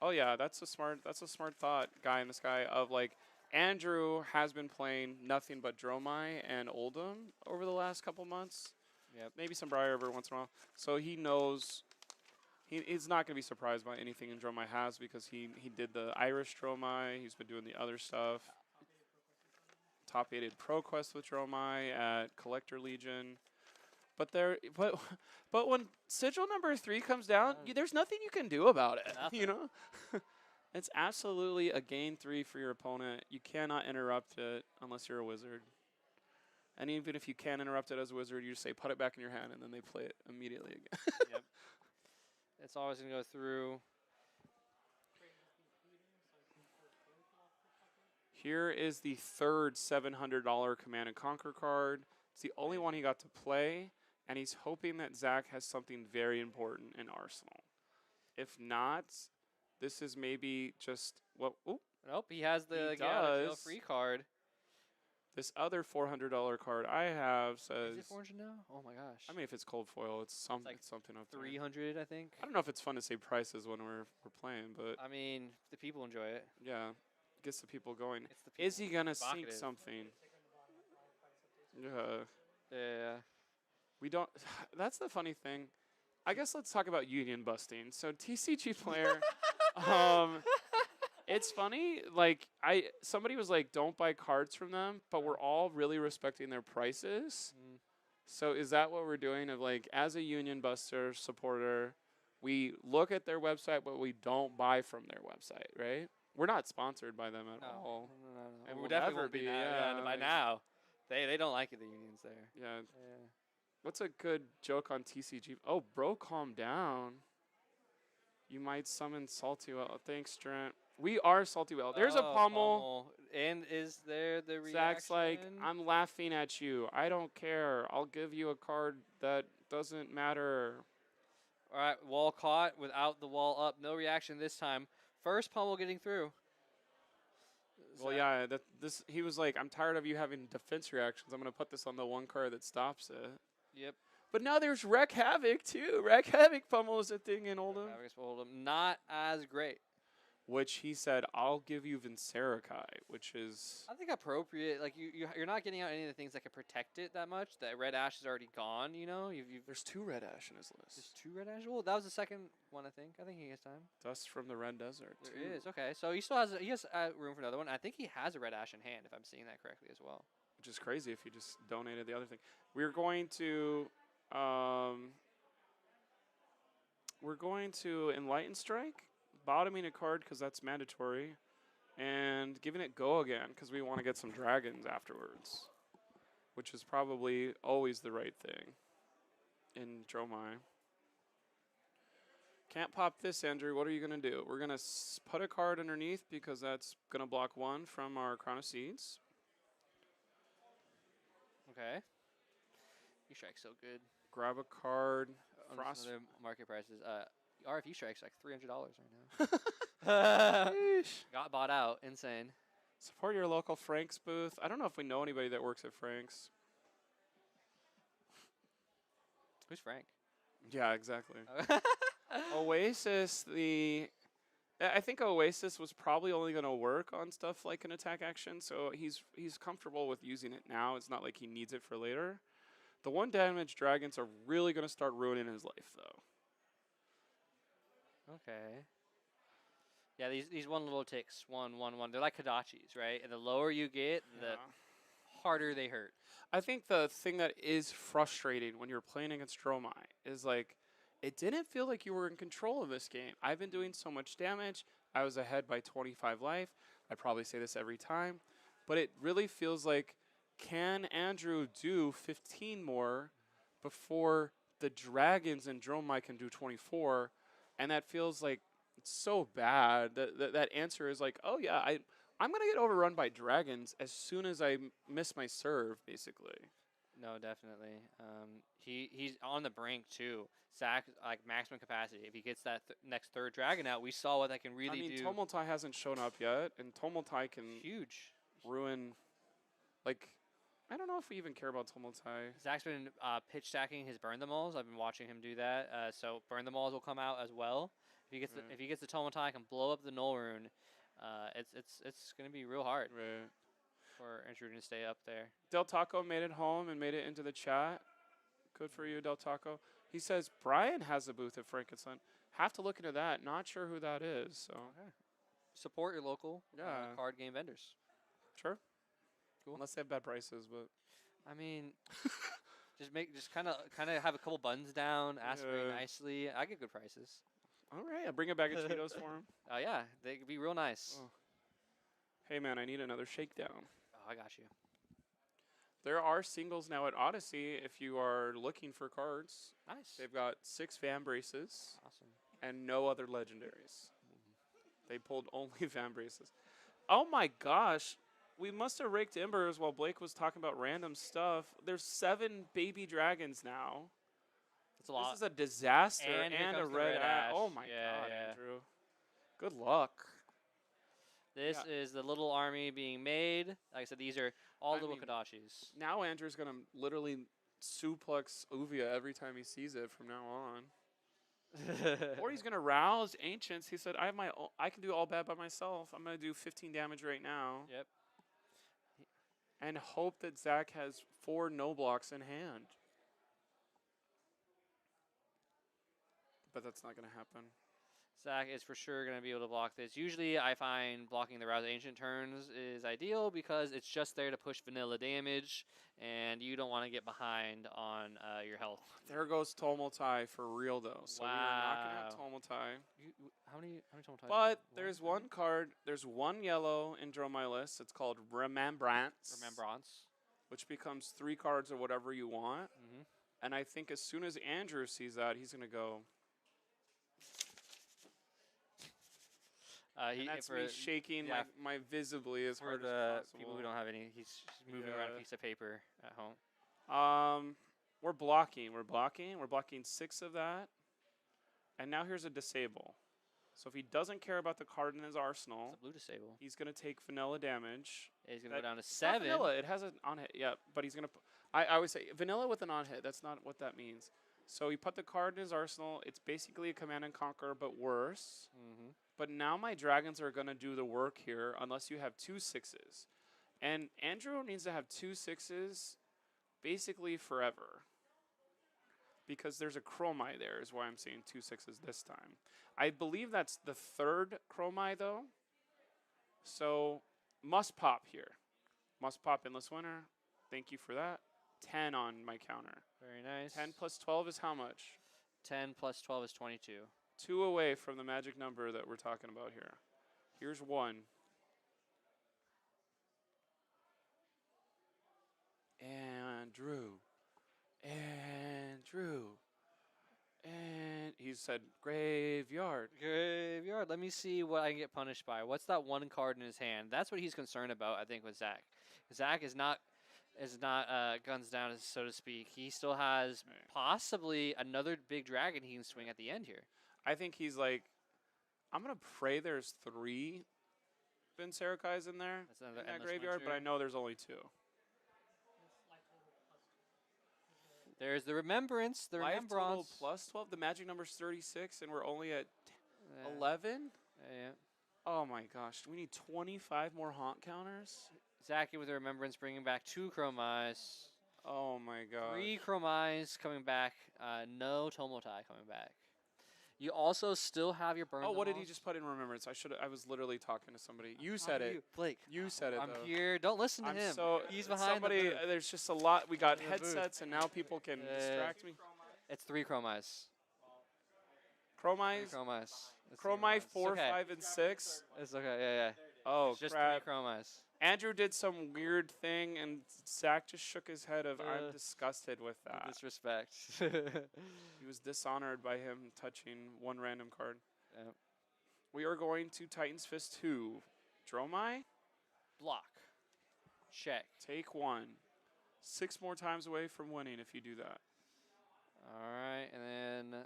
Oh yeah, that's a smart thought, guy in the sky of like Andrew has been playing nothing but Dromai and Oldhim over the last couple months. Yep. Maybe some Briar every once in a while. So he knows he's not going to be surprised by anything Dromai has because he did the Irish Dromai. He's been doing the other stuff. Top 8 Pro Quest with Dromai at Collector Legion. But when sigil number 3 comes down, there's nothing you can do about it. Nothing. You know, it's absolutely a gain 3 for your opponent. You cannot interrupt it unless you're a wizard. And even if you can interrupt it as a wizard, you just say put it back in your hand, and then they play it immediately again. Yep. It's always gonna go through. Here is the third $700 Command and Conquer card. It's the only one he got to play, and he's hoping that Zach has something very important in Arsenal. If not, this is maybe just what. Ooh, Nope, he has the He get out of jail does. free card. this other $400 card I have says. Is it 400 now? Oh my gosh. I mean, if it's cold foil, it's like something up there. 300, I think. I don't know if it's fun to say prices when we're playing, but I mean, the people enjoy it. yeah, gets the people going. It's the people. Is he gonna sink Provocative. something? Yeah. Yeah. We don't. That's the funny thing. I guess let's talk about union busting. So TCG player, it's funny. Like somebody was like, "Don't buy cards from them," but we're all really respecting their prices. Mm. So is that what we're doing? Of like, as a Union Buster supporter, we look at their website, but we don't buy from their website, right? We're not sponsored by them at No, all. no. And We we'll definitely never won't be be, now. yeah, By now, they don't like it. The unions there. Yeah. Yeah. What's a good joke on TCG? Oh, bro, calm down. You might summon Salty Well. Thanks, Trent. We are Salty Well. There's a pommel. And is there the reaction? Zach's like, I'm laughing at you. I don't care. I'll give you a card that doesn't matter. All right, wall caught without the wall up. No reaction this time. First pommel getting through. Well, yeah, he was like, I'm tired of you having defense reactions. I'm going to put this on the one card that stops it. Yep. But now there's Wreck Havoc, too. Wreck Havoc pummel is a thing in Oldhim. Not as great. Which he said, I'll give you Vincerakai, which is... I think appropriate. Like, you're not getting out any of the things that can protect it that much. That Red Ash is already gone, you know? There's 2 Red Ash in his list. There's 2 Red Ash? Well, that was the second one, I think. I think he has time. Dust from the Red Desert, There is. Okay, so he still has room for another one. I think he has a Red Ash in hand, if I'm seeing that correctly as well. Which is crazy if he just donated the other thing. We're going to Enlighten Strike, bottoming a card because that's mandatory, and giving it Go Again because we want to get some dragons afterwards, which is probably always the right thing in Dromai. Can't pop this, Andrew. What are you going to do? We're going to put a card underneath because that's going to block 1 from our Crown of Seeds. Okay. E-Strike's so good. Grab a card. Frost. Other market prices. RFE Strike's like $300 right now. Got bought out. Insane. Support your local Frank's booth. I don't know if we know anybody that works at Frank's. Who's Frank? Yeah, exactly. Oasis, I think Oasis was probably only going to work on stuff like an attack action, so he's comfortable with using it now. It's not like he needs it for later. The 1 damage dragons are really going to start ruining his life, though. Okay. Yeah, these one little ticks, 1, 1, 1. They're like Kadachis, right? And the lower you get, the harder they hurt. I think the thing that is frustrating when you're playing against Dromai is like, it didn't feel like you were in control of this game. I've been doing so much damage. I was ahead by 25 life. I probably say this every time, but it really feels like, can Andrew do 15 more before the dragons and Dromai can do 24? And that feels like it's so bad. That answer is like, oh yeah, I'm going to get overrun by dragons as soon as I miss my serve, basically. No, definitely. He's on the brink too. Zach, like maximum capacity. If he gets that next 3rd dragon out, we saw what that can really do. Tumultai hasn't shown up yet, and Tumultai can ruin. Like, I don't know if we even care about Tumultai. Zach's been pitch stacking his burn them alls. I've been watching him do that. So burn them alls will come out as well. If he gets the Tumultai, can blow up the Null Rune. It's gonna be real hard. Right. For Andrew to stay up there. Del Taco made it home and made it into the chat. Good for you, Del Taco. He says Brian has a booth at Frankenstein. Have to look into that. Not sure who that is. So support your local card game vendors. Sure. Cool. Unless they have bad prices, but I mean, just kind of have a couple buttons down. Ask very nicely. I get good prices. All right, I'll bring a bag of Cheetos for him. Oh yeah, they could be real nice. Oh. Hey man, I need another shakedown. Oh, I got you. There are singles now at Odyssey if you are looking for cards. Nice. They've got 6 Van Braces. Awesome. And no other legendaries. They pulled only Van Braces. Oh my gosh. We must have raked embers while Blake was talking about random stuff. There's 7 baby dragons now. That's a lot. This is a disaster and a red ash. Oh my yeah, god, Andrew. Good luck. This is the little army being made. Like I said, these are all little Kadachis. Now Andrew's going to literally suplex Uvia every time he sees it from now on. Or he's going to rouse Ancients. He said, I can do all bad by myself. I'm going to do 15 damage right now. Yep. And hope that Zach has 4 no blocks in hand. But that's not going to happen. Zach is for sure going to be able to block this. Usually, I find blocking the Rouse Ancient turns is ideal because it's just there to push vanilla damage, and you don't want to get behind on your health. There goes Tomultai for real, though. So we are not going to have Tomultai. How many Tomultai? But there's one card. There's one yellow in Dromai list. It's called Remembrance. Remembrance. Which becomes 3 cards or whatever you want. Mm-hmm. And I think as soon as Andrew sees that, he's going to go. And that's me shaking my visibly as hard as possible. People who don't have any, he's moving around a piece of paper at home. We're blocking. We're blocking 6 of that. And now here's a disable. So if he doesn't care about the card in his arsenal, it's a blue disable. He's going to take vanilla damage. He's going to go down to 7. Vanilla. It has an on hit. Yeah, but he's going to. I would say vanilla with an on hit. That's not what that means. So he put the card in his arsenal. It's basically a command and conquer, but worse. Mm-hmm. But now my dragons are going to do the work here unless you have 2 6s. And Andrew needs to have 2 6s basically forever. Because there's a Chromai there is why I'm saying 2 6s this time. I believe that's the 3rd Chromai though. So must pop here. Must pop endless winner. Thank you for that. 10 on my counter. Very nice. 10 plus 12 is how much? 10 plus 12 is 22. 2 away from the magic number that we're talking about here. Here's 1. Andrew. And he said graveyard. Graveyard. Let me see what I can get punished by. What's that one card in his hand? That's what he's concerned about, I think, with Zach. Zach is not guns down, so to speak. He still has possibly another big dragon he can swing at the end here. I think he's like, I'm going to pray there's 3 Vincericais in there in that graveyard, but I know there's only 2. There's the Remembrance, the Life Remembrance. total plus 12. The magic number's 36, and we're only at 11? Yeah. Oh, my gosh. We need 25 more haunt counters? Zachary with the Remembrance bringing back 2 Chromais. Oh, my God. 3 Chromais coming back. No Tomultai coming back. You also still have your burn. Oh, what did he just put in Remembrance? I was literally talking to somebody. You said it. Blake. You said it, I'm though. here. Don't listen to him. So he's behind somebody. the booth. There's just a lot. We got headsets, and now people can distract me. It's 3 Chromais. Chromais? Chromai 4, 5, and 6? It's okay, yeah. Oh, it's just crap. 3 Chromais. Andrew did some weird thing, and Zach just shook his head of, I'm disgusted with that. Disrespect. He was dishonored by him touching 1 random card. Yep. We are going to Titan's Fist 2. Dromai? Block. Check. Take 1. 6 more times away from winning if you do that. All right, and then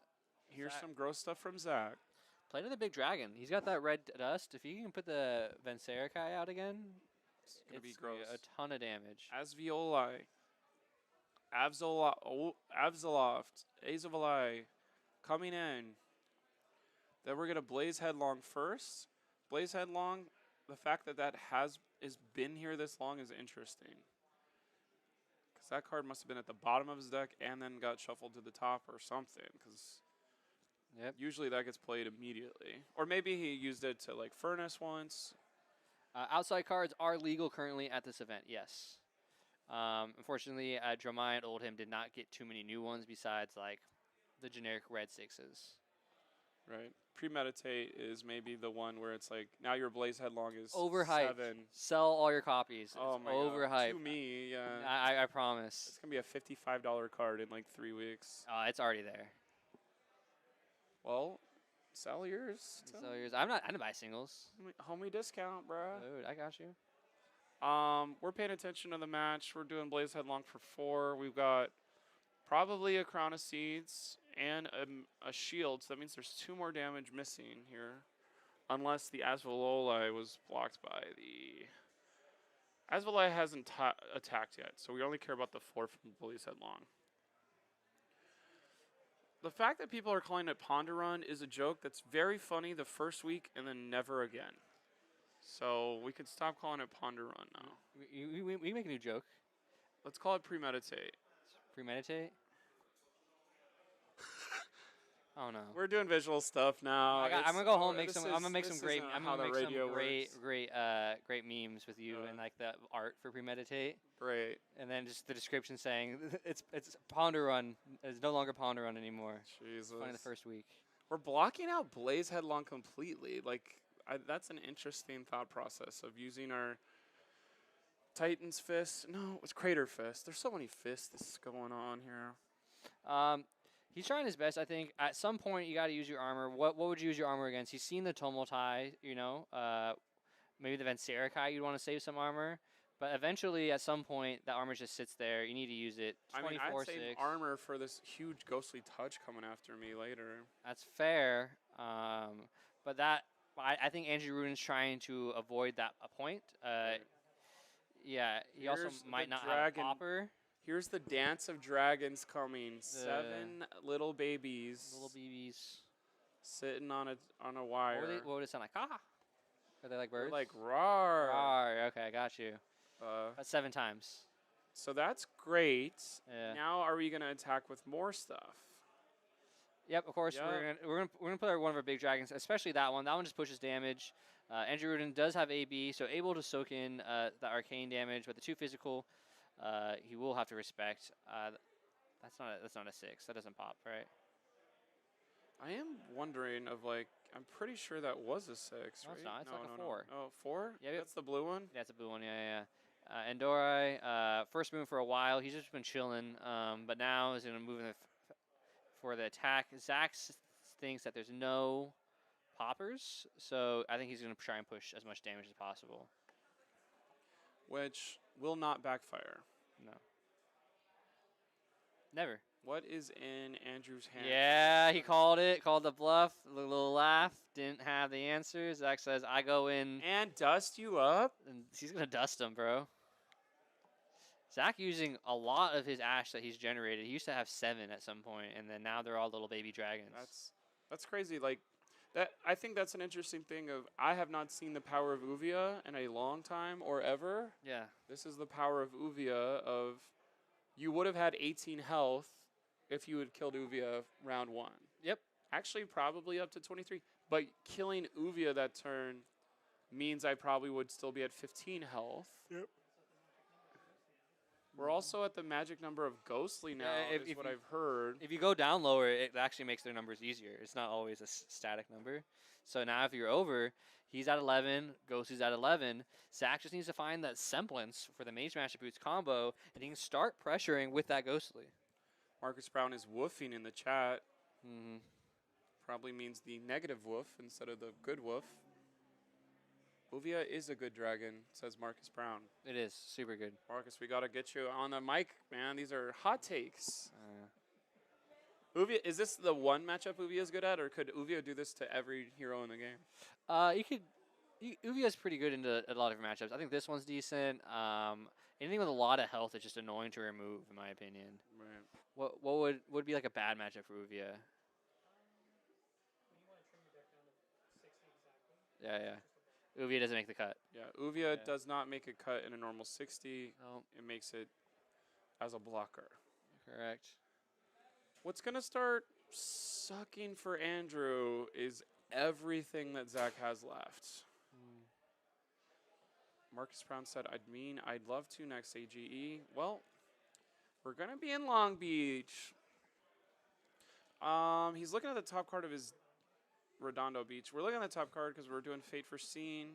here's some gross stuff from Zach. Play to the big dragon. He's got that red dust. If he can put the Vincericai out again, it's going to be gross. A ton of damage. Asvioli. Avzaloft. Azavali. Coming in. Then we're going to Blaze Headlong first. Blaze Headlong, the fact that has been here this long is interesting. Because that card must have been at the bottom of his deck and then got shuffled to the top or something. Because usually that gets played immediately. Or maybe he used it to like Furnace once. Outside cards are legal currently at this event, yes. Unfortunately, Dromai and Oldhim did not get too many new ones besides like the generic red 6s. Right. Premeditate is maybe the one where it's like, now your Blaze Headlong is overhyped. 7. Sell all your copies. Oh it's my overhyped. God. To me, yeah. I promise. It's going to be a $55 card in like 3 weeks. It's already there. Well, sell yours. Sell yours. I didn't buy singles. Homie discount, bruh. Dude, I got you. We're paying attention to the match. We're doing Blaze Headlong for 4. We've got probably a Crown of Seeds and a shield. So that means there's 2 more damage missing here. Unless the Asvaloli was blocked by the... Asvaloli hasn't attacked yet. So we only care about the 4 from Blaze Headlong. The fact that people are calling it Ponder Run is a joke that's very funny the first week and then never again. So we could stop calling it Ponder Run now. We make a new joke. Let's call it Premeditate. Premeditate? Oh no. We're doing visual stuff now. I'm gonna go home This I'm gonna make this some great. isn't I'm how gonna the make some radio great, works. great memes with you and like the art for premeditate, Great. and then just the description saying it's Ponder Run. It's no longer Ponder Run anymore. Jesus. Funny the first week. We're blocking out Blaze Headlong completely. Like, that's an interesting thought process of using our Titan's Fist. No, it's Crater Fist. There's so many fists going on here. He's trying his best. I think at some point you got to use your armor. What would you use your armor against? He's seen the Tomultai, you know. Maybe the Vanserikai, you'd want to save some armor. But eventually, at some point, that armor just sits there. You need to use it. I mean, 24/6. I'd save armor for this huge ghostly touch coming after me later. That's fair. But I think Andrew Rudin's trying to avoid that a point. Yeah, he also Here's might the not dragon. have a popper. Here's the dance of dragons coming. 7 little babies. Little BBs. Sitting on a wire. What would it sound like? Ah! Are they like birds? They're like roar. Rawr. Okay, I got you. That's 7 times. So that's great. Yeah. Now are we gonna attack with more stuff? Yep, of course. Yep. We're gonna put one of our big dragons, especially that one. That one just pushes damage. Andrew Rudin does have AB, so able to soak in the arcane damage, but the 2 physical, he will have to respect. That's not a 6. That doesn't pop, right? I am wondering of like I'm pretty sure that was a 6, No, right? it's not. It's like a 4. Oh, 4? Yeah, That's the blue one? Yeah, it's a blue one. Yeah. Endorai, first move for a while. He's just been chilling, but now is going to move for the attack. Zach thinks that there's no poppers, so I think he's going to try and push as much damage as possible. Which will not backfire. No. Never. What is in Andrew's hand? Yeah, he called it. Called the bluff. A little laugh. Didn't have the answer. Zach says, I go in. And dust you up? And he's going to dust him, bro. Zach using a lot of his ash that he's generated. He used to have 7 at some point, and then now they're all little baby dragons. That's crazy. Like that, I think that's an interesting thing. Of I have not seen the power of Uvia in a long time or ever. Yeah. This is the power of Uvia. Of you would have had 18 health if you had killed Uvia round 1. Yep. Actually, probably up to 23. But killing Uvia that turn means I probably would still be at 15 health. Yep. We're also at the magic number of ghostly now, is what I've heard. If you go down lower, it actually makes their numbers easier. It's not always a static number. So now if you're over, he's at 11, Ghosty's at 11. Zach just needs to find that semblance for the Mage Master Boots combo, and he can start pressuring with that Ghostly. Marcus Brown is woofing in the chat. Mm-hmm. Probably means the negative woof instead of the good woof. Uvia is a good dragon, says Marcus Brown. It is super good. Marcus, we got to get you on the mic, man. These are hot takes. Uvia, is this the one matchup Uvia is good at, or could Uvia do this to every hero in the game? Uvia is pretty good into a lot of matchups. I think this one's decent. Anything with a lot of health is just annoying to remove, in my opinion. Right. What would be like a bad matchup for Uvia? Yeah. Uvia doesn't make the cut. Yeah, Uvia does not make a cut in a normal 60. No. It makes it as a blocker. Correct. What's going to start sucking for Andrew is everything that Zach has left. Marcus Brown said, I'd love to next AGE. Well, we're going to be in Long Beach. He's looking at the top card of his Redondo Beach. We're looking at the top card because we're doing Fate for Scene.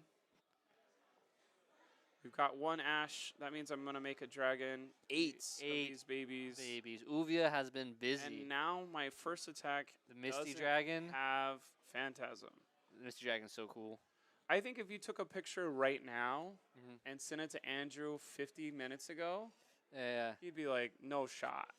We've got 1 Ash. That means I'm going to make a dragon. 8 of these babies. Uvia has been busy. And now my first attack, the Misty Dragon, have Phantasm. The Misty Dragon's so cool. I think if you took a picture right now and sent it to Andrew 50 minutes ago, he'd be like, no shot.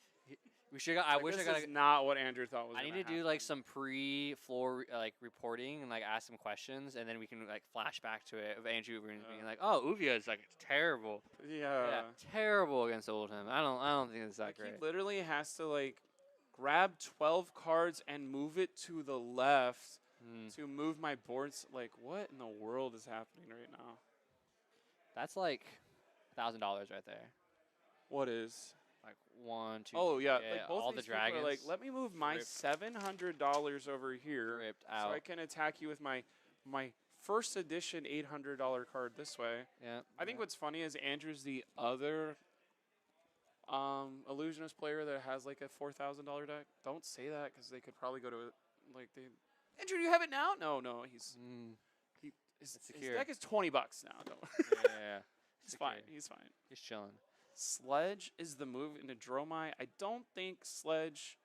We should. I wish I got. This is not what Andrew thought was. I need to do like some pre-floor reporting and like ask some questions, and then we can like flash back to it of Andrew being like, "Oh, Uvia is like terrible. Yeah, terrible against Oldhim. I don't think it's that great." He literally has to like grab 12 cards and move it to the left to move my boards. Like, what in the world is happening right now? That's like $1,000 right there. What is? Like 1, 2, Oh yeah, yeah, like both all of the these people are like, dragons let me move my ripped. $700 over here ripped so out. I can attack you with my first edition $800 card this way. Yeah. I think what's funny is Andrew's the other illusionist player that has like a $4,000 deck. Don't say that because they could probably go to like they. Andrew, do you have it now? No, his secure. deck is $20 now. Don't. Yeah. He's fine. Secure. He's fine. He's chilling. Sledge is the move into Dromai. I don't think Sledge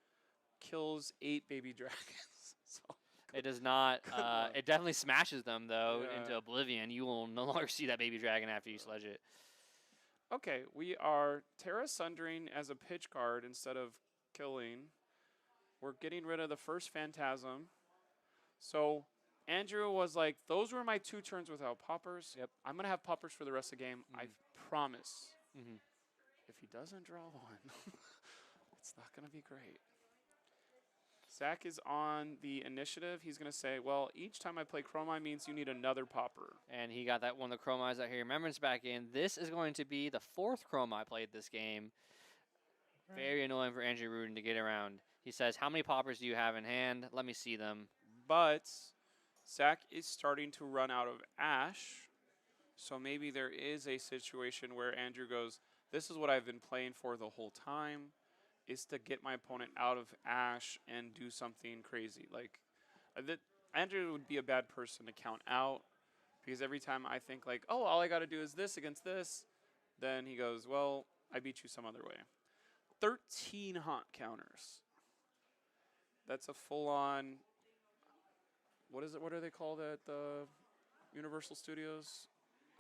kills 8 baby dragons. So It does not. luck. It definitely smashes them though Yeah. into oblivion. You will no longer see that baby dragon after you sledge it. Okay, we are Terra Sundering as a pitch card instead of killing. We're getting rid of the first Phantasm. So Andrew was like, those were my 2 turns without poppers. Yep. I'm going to have poppers for the rest of the game. I promise. Mm-hmm. If he doesn't draw one, it's not going to be great. Zach is on the initiative. He's going to say, well, each time I play Chromai means you need another popper. And he got that one of the Chromais out here. Remembrance back in. This is going to be the 4th Chromai played this game. Very annoying for Andrew Rudin to get around. He says, how many poppers do you have in hand? Let me see them. But Zach is starting to run out of ash. So maybe there is a situation where Andrew goes, this is what I've been playing for the whole time, is to get my opponent out of ash and do something crazy. Like, Andrew would be a bad person to count out because every time I think like, oh, all I got to do is this against this, then he goes, well, I beat you some other way. 13 haunt counters. That's a full-on, what is it? What are they called at the Universal Studios?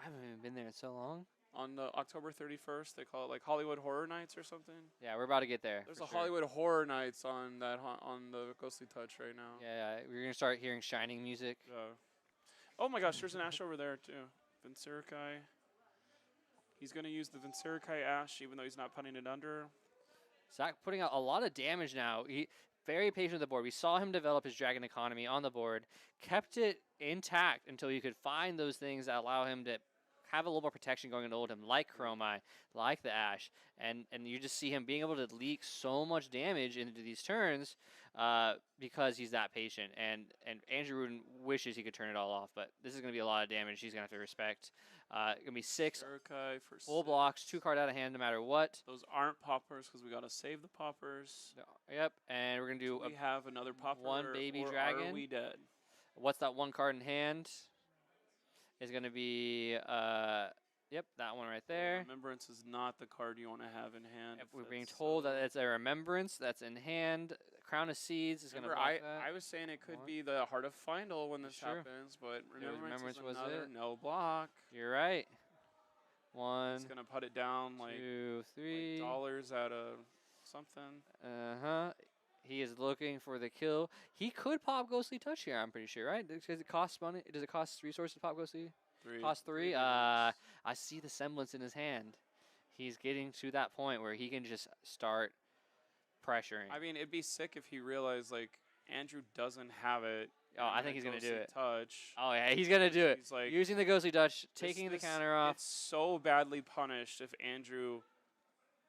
I haven't even been there in so long. On the October 31st, they call it like Hollywood Horror Nights or something. Yeah, we're about to get there. There's for a sure. Hollywood Horror Nights on that on the Ghostly Touch right now. Yeah, we're going to start hearing Shining music. Oh my gosh, there's an ash over there too. Vincerikai. He's going to use the Vincerikai ash even though he's not putting it under. Zach putting out a lot of damage now. He very patient with the board. We saw him develop his dragon economy on the board, kept it intact until you could find those things that allow him to have a little more protection going into Oldhim, like Chromai, like the Ash, and you just see him being able to leak so much damage into these turns because he's that patient. And Andrew Rudin wishes he could turn it all off, but this is going to be a lot of damage he's going to have to respect. Going to be 6 for full 6. blocks, 2 card out of hand no matter what. Those aren't poppers because we got to save the poppers. Yep, and we're going to do we have another popper. one baby or dragon. Are we dead? What's that one card in hand? Is going to be, yep, that one right there. Remembrance is not the card you want to have in hand. Yep, we're being told that it's a Remembrance that's in hand. Crown of Seeds is going to block that. I was saying it could be the Heart of Final when this Sure. happens, but Remembrance was is another it. no block. You're right. 1, It's going to put it down like 2, 3. like dollars out of something. Uh-huh. He is looking for the kill. He could pop Ghostly Touch here, I'm pretty sure, right? Does it cost money? Does it cost resources to pop Ghostly? 3. Cost 3? big I ones. see the semblance in his hand. He's getting to that point where he can just start pressuring. I mean, it'd be sick if he realized like Andrew doesn't have it. Oh, I and think he's going to do Ghostly it. Touch. Oh, yeah, he's going to do it. He's like Using the Ghostly Touch, taking the counter off. It's so badly punished if Andrew.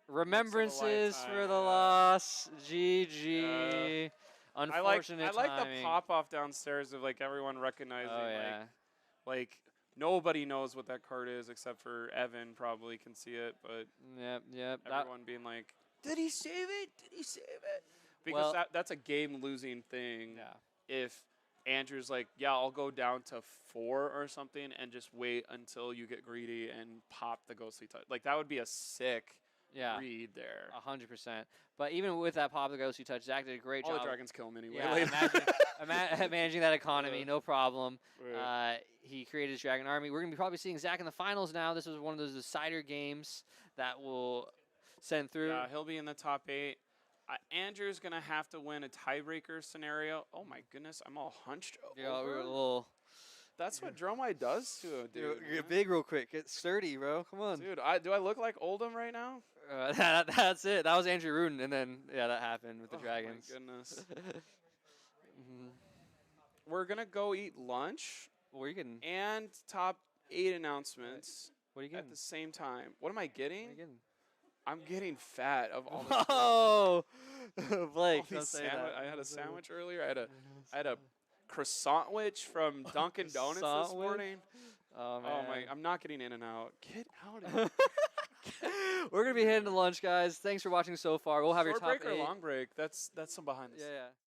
Remembrances for the lifetime, yeah. loss. GG. Unfortunate I like timing. the pop off downstairs of like everyone recognizing Oh, yeah. like nobody knows what that card is except for Evan probably can see it, but Yep. everyone being like, did he save it? Did he save it? Because Well- that's a game losing thing. Yeah. If Andrew's like, yeah, I'll go down to 4 or something and just wait until you get greedy and pop the Ghostly Touch. Like that would be a sick Yeah. read there. 100%. But even with that pop, the Ghostly Touch, Zach did a great All job. the dragons kill him anyway. Yeah, later. managing that economy, Yeah. no problem. Right. He created his Dragon Army. We're going to be probably seeing Zach in the finals now. This was one of those decider games that will send through. Yeah, he'll be in the top 8. Andrew's going to have to win a tiebreaker scenario. Oh, my goodness. I'm all hunched Yeah, over. we're a little. That's what Dromai does to a dude. man. Get big real quick. Get sturdy, bro. Come on. Dude, do I look like Oldhim right now? That's it. That was Andrew Rudin, and then that happened with the Oh, Dragons. my goodness. Mhm. We're going to go eat lunch What are you getting? and top 8 announcements What are you at getting? the same time. What am I getting? What are you getting? I'm getting fat of all the Whoa, Blake, all these don't say that. I had a Don't say that. sandwich earlier. I had a croissant witch from Dunkin' Donuts this Croissant witch? morning. Oh Oh man. my! I'm not getting in and out. Get out of here. We're gonna be heading to lunch, guys. Thanks for watching so far. We'll have your Short top break or 8. long break? That's some behind the Yeah, scenes. yeah.